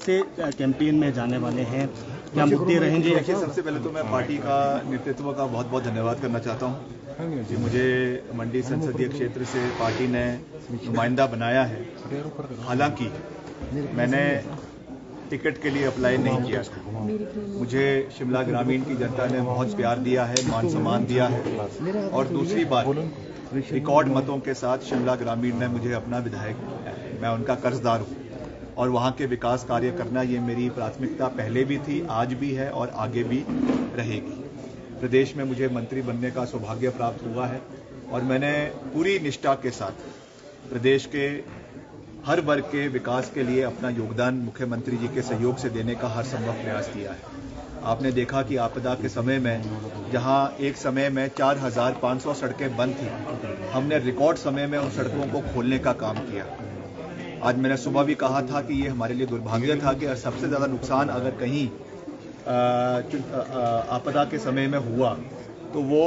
से कैंपेन में जाने वाले हैं, क्या मुद्दे रहेंगे? सबसे पहले तो मैं पार्टी का नेतृत्व का बहुत बहुत धन्यवाद करना चाहता हूं कि मुझे मंडी संसदीय क्षेत्र से पार्टी ने नुमाइंदा बनाया है। हालांकि मैंने टिकट के लिए अप्लाई नहीं किया था। मुझे शिमला ग्रामीण की जनता ने बहुत प्यार दिया है, मान सम्मान दिया है, और दूसरी बात, रिकॉर्ड मतों के साथ शिमला ग्रामीण ने मुझे अपना विधायक बनाया है। मैं उनका कर्जदार हूं और वहां के विकास कार्य करना ये मेरी प्राथमिकता पहले भी थी, आज भी है और आगे भी रहेगी। प्रदेश में मुझे मंत्री बनने का सौभाग्य प्राप्त हुआ है और मैंने पूरी निष्ठा के साथ प्रदेश के हर वर्ग के विकास के लिए अपना योगदान मुख्यमंत्री जी के सहयोग से देने का हर संभव प्रयास किया है। आपने देखा कि आपदा के समय में जहां एक समय में 4,500 सड़कें बंद थी, हमने रिकॉर्ड समय में उन सड़कों को खोलने का काम किया। आज मैंने सुबह भी कहा था कि ये हमारे लिए दुर्भाग्य था कि सबसे ज़्यादा नुकसान अगर कहीं आपदा के समय में हुआ तो वो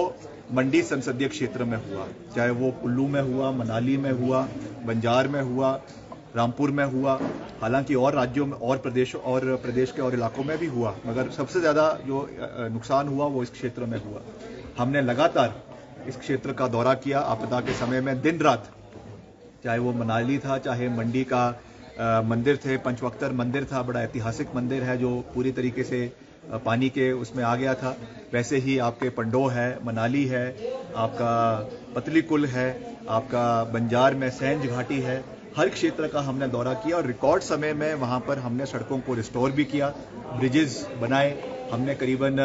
मंडी संसदीय क्षेत्र में हुआ, चाहे वो कुल्लू में हुआ, मनाली में हुआ, बंजार में हुआ, रामपुर में हुआ, हालांकि और राज्यों में और प्रदेश के और इलाकों में भी हुआ, मगर सबसे ज़्यादा जो नुकसान हुआ वो इस क्षेत्र में हुआ। हमने लगातार इस क्षेत्र का दौरा किया आपदा के समय में, दिन रात, चाहे वो मनाली था, चाहे मंडी का मंदिर थे, पंचवक्तर मंदिर था, बड़ा ऐतिहासिक मंदिर है जो पूरी तरीके से पानी के उसमें आ गया था। वैसे ही आपके पंडो है, मनाली है, आपका पतली कुल है, आपका बंजार में सैंज घाटी है, हर क्षेत्र का हमने दौरा किया और रिकॉर्ड समय में वहां पर हमने सड़कों को रिस्टोर भी किया, ब्रिजेस बनाए। हमने करीबन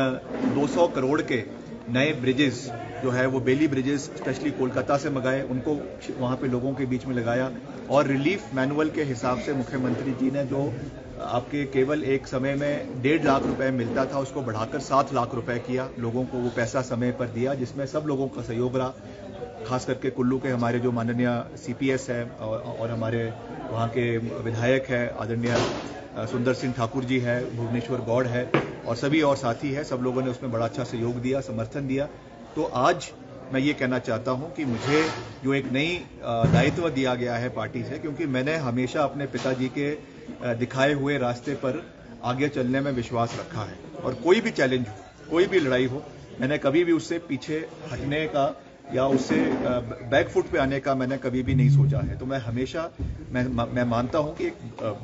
200 करोड़ के नए ब्रिजेस जो है वो बेली ब्रिजेस स्पेशली कोलकाता से मंगाए, उनको वहां पे लोगों के बीच में लगाया, और रिलीफ मैनुअल के हिसाब से मुख्यमंत्री जी ने जो आपके केवल एक समय में 1.5 लाख रुपए मिलता था उसको बढ़ाकर 7 लाख रुपए किया, लोगों को वो पैसा समय पर दिया, जिसमें सब लोगों का सहयोग रहा। खास करके कुल्लू के हमारे जो माननीय CPS है और हमारे वहाँ के विधायक है आदरणीय सुंदर सिंह ठाकुर जी है, भुवनेश्वर गौड़ है और सभी और साथी है, सब लोगों ने उसमें बड़ा अच्छा सहयोग दिया, समर्थन दिया। तो आज मैं ये कहना चाहता हूं कि मुझे जो एक नई दायित्व दिया गया है पार्टी से, क्योंकि मैंने हमेशा अपने पिताजी के दिखाए हुए रास्ते पर आगे चलने में विश्वास रखा है, और कोई भी चैलेंज हो, कोई भी लड़ाई हो, मैंने कभी भी उससे पीछे हटने का या उससे बैकफुट पे आने का मैंने कभी भी नहीं सोचा है। तो मैं हमेशा मैं मानता हूं कि एक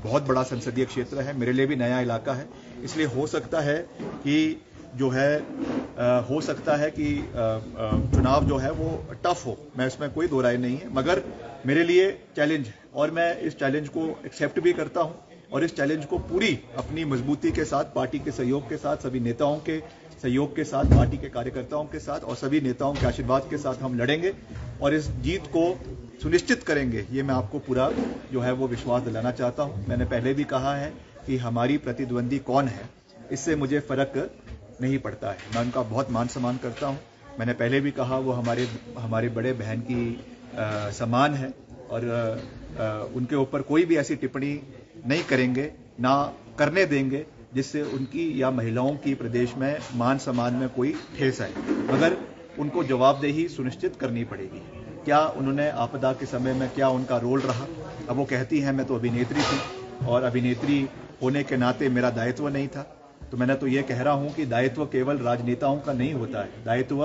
बहुत बड़ा संसदीय क्षेत्र है, मेरे लिए भी नया इलाका है, इसलिए हो सकता है कि चुनाव जो है वो टफ हो, मैं इसमें कोई दो राय नहीं है, मगर मेरे लिए चैलेंज है और मैं इस चैलेंज को एक्सेप्ट भी करता हूं और इस चैलेंज को पूरी अपनी मजबूती के साथ, पार्टी के सहयोग के साथ, सभी नेताओं के सहयोग के साथ, पार्टी के कार्यकर्ताओं के साथ और सभी नेताओं के आशीर्वाद के साथ हम लड़ेंगे और इस जीत को सुनिश्चित करेंगे। ये मैं आपको पूरा जो है वो विश्वास दिलाना चाहता हूं। मैंने पहले भी कहा है कि हमारी प्रतिद्वंदी कौन है इससे मुझे फर्क नहीं पड़ता है, मैं उनका बहुत मान सम्मान करता हूं। मैंने पहले भी कहा वो हमारे बड़े बहन की समान है और उनके ऊपर कोई भी ऐसी टिप्पणी नहीं करेंगे, ना करने देंगे जिससे उनकी या महिलाओं की प्रदेश में मान सम्मान में कोई ठेस आए, मगर उनको जवाबदेही सुनिश्चित करनी पड़ेगी। क्या उन्होंने आपदा के समय में क्या उनका रोल रहा? अब वो कहती हैं मैं तो अभिनेत्री थी और अभिनेत्री होने के नाते मेरा दायित्व नहीं था, तो मैंने तो ये कह रहा हूं कि दायित्व केवल राजनेताओं का नहीं होता है, दायित्व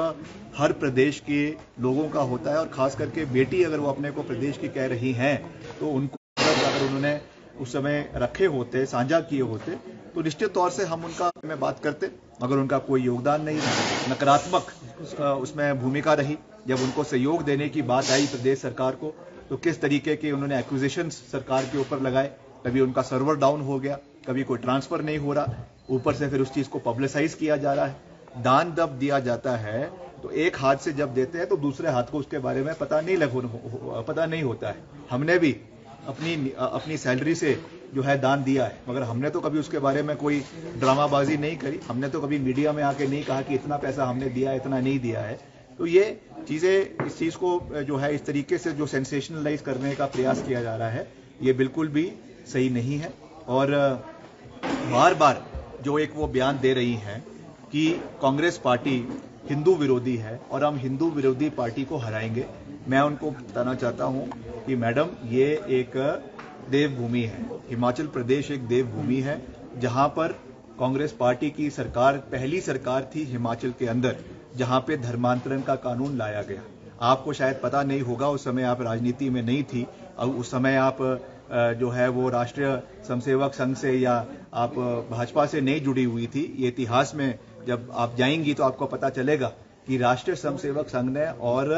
हर प्रदेश के लोगों का होता है, और खास करके बेटी अगर वो अपने को प्रदेश की कह रही हैं तो उनको अगर उन्होंने उस समय रखे होते, साझा किए होते, तो निश्चित तौर से हम उनका में बात करते, मगर उनका कोई योगदान नहीं, नकारात्मक उसमें भूमिका रही। जब उनको सहयोग देने की बात आई प्रदेश सरकार को, तो किस तरीके के उन्होंने एक्विजिशन सरकार के ऊपर लगाए, कभी उनका सर्वर डाउन हो गया, कभी कोई ट्रांसफर नहीं हो रहा, ऊपर से फिर उस चीज को पब्लिसाइज किया जा रहा है। दान जब दिया जाता है तो एक हाथ से जब देते हैं तो दूसरे हाथ को उसके बारे में पता नहीं होता है। हमने भी अपनी सैलरी से जो है दान दिया है, मगर हमने तो कभी उसके बारे में कोई ड्रामाबाजी नहीं करी, हमने तो कभी मीडिया में आके नहीं कहा कि इतना पैसा हमने दिया, इतना नहीं दिया है। तो ये चीजें, इस चीज को जो है इस तरीके से जो सेंसेशनलाइज करने का प्रयास किया जा रहा है, ये बिल्कुल भी सही नहीं है। और बार बार जो एक वो बयान दे रही हैं कि कांग्रेस पार्टी हिंदू विरोधी है और हम हिंदू विरोधी पार्टी को हराएंगे, मैं उनको बताना चाहता हूं कि मैडम ये एक देवभूमि है। हिमाचल प्रदेश एक देवभूमि है जहां पर कांग्रेस पार्टी की सरकार पहली सरकार थी हिमाचल के अंदर जहां पे धर्मांतरण का कानून लाया गया। आपको शायद पता नहीं होगा, उस समय आप राजनीति में नहीं थी और उस समय आप जो है वो राष्ट्रीय स्वयंसेवक संघ से या आप भाजपा से नहीं जुड़ी हुई थी। ये इतिहास में जब आप जाएंगी तो आपको पता चलेगा कि राष्ट्रीय स्वयंसेवक संघ ने और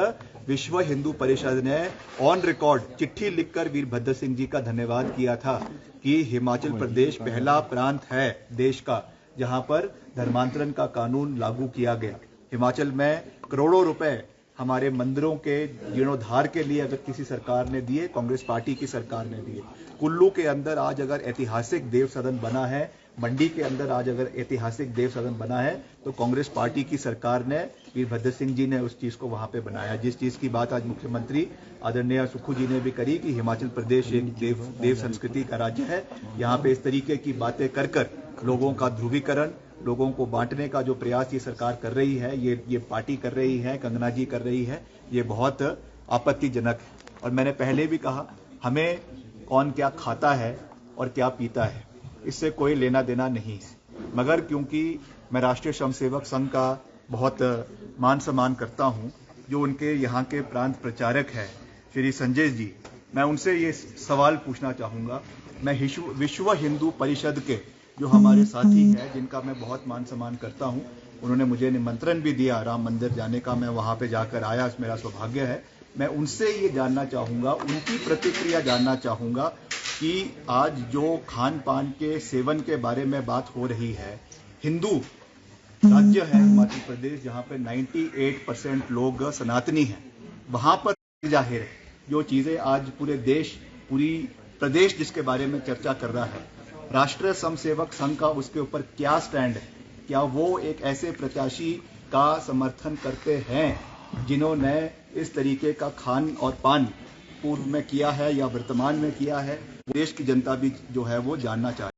विश्व हिंदू परिषद ने ऑन रिकॉर्ड चिट्ठी लिखकर वीरभद्र सिंह जी का धन्यवाद किया था कि हिमाचल प्रदेश पहला प्रांत है देश का जहां पर धर्मांतरण का कानून लागू किया गया। हिमाचल में करोड़ों रुपए हमारे मंदिरों के जीर्णोद्धार के लिए अगर किसी सरकार ने दिए, कांग्रेस पार्टी की सरकार ने दिए। कुल्लू के अंदर आज अगर ऐतिहासिक देव सदन बना है, मंडी के अंदर आज अगर ऐतिहासिक देव सदन बना है तो कांग्रेस पार्टी की सरकार ने, वीरभद्र सिंह जी ने उस चीज को वहां पे बनाया। जिस चीज की बात आज मुख्यमंत्री आदरणीय सुक्खू जी ने भी करी कि हिमाचल प्रदेश एक देव संस्कृति का राज्य है। यहाँ पे इस तरीके की बातें कर लोगों का ध्रुवीकरण, लोगों को बांटने का जो प्रयास ये सरकार कर रही है, ये पार्टी कर रही है, कंगना जी कर रही है, ये बहुत आपत्तिजनक है। और मैंने पहले भी कहा, हमें कौन क्या खाता है और क्या पीता है इससे कोई लेना देना नहीं है, मगर क्योंकि मैं राष्ट्रीय स्वयंसेवक संघ का बहुत मान सम्मान करता हूं, जो उनके यहाँ के प्रांत प्रचारक है श्री संजय जी, मैं उनसे ये सवाल पूछना चाहूंगा। मैं विश्व हिंदू परिषद के जो हमारे साथी हैं, जिनका मैं बहुत मान सम्मान करता हूं, उन्होंने मुझे निमंत्रण भी दिया राम मंदिर जाने का, मैं वहां पे जाकर आया, मेरा सौभाग्य है। मैं उनसे ये जानना चाहूंगा, उनकी प्रतिक्रिया जानना चाहूंगा कि आज जो खान पान के सेवन के बारे में बात हो रही है, हिंदू राज्य है हिमाचल प्रदेश जहां पे 98% लोग सनातनी हैं, वहां पर जाहिर है जो चीजें आज पूरे देश, पूरी प्रदेश जिसके बारे में चर्चा कर रहा है, राष्ट्रीय स्वयंसेवक संघ का उसके ऊपर क्या स्टैंड है? क्या वो एक ऐसे प्रत्याशी का समर्थन करते हैं जिन्होंने इस तरीके का खान और पान पूर्व में किया है या वर्तमान में किया है? देश की जनता भी जो है वो जानना चाहती है।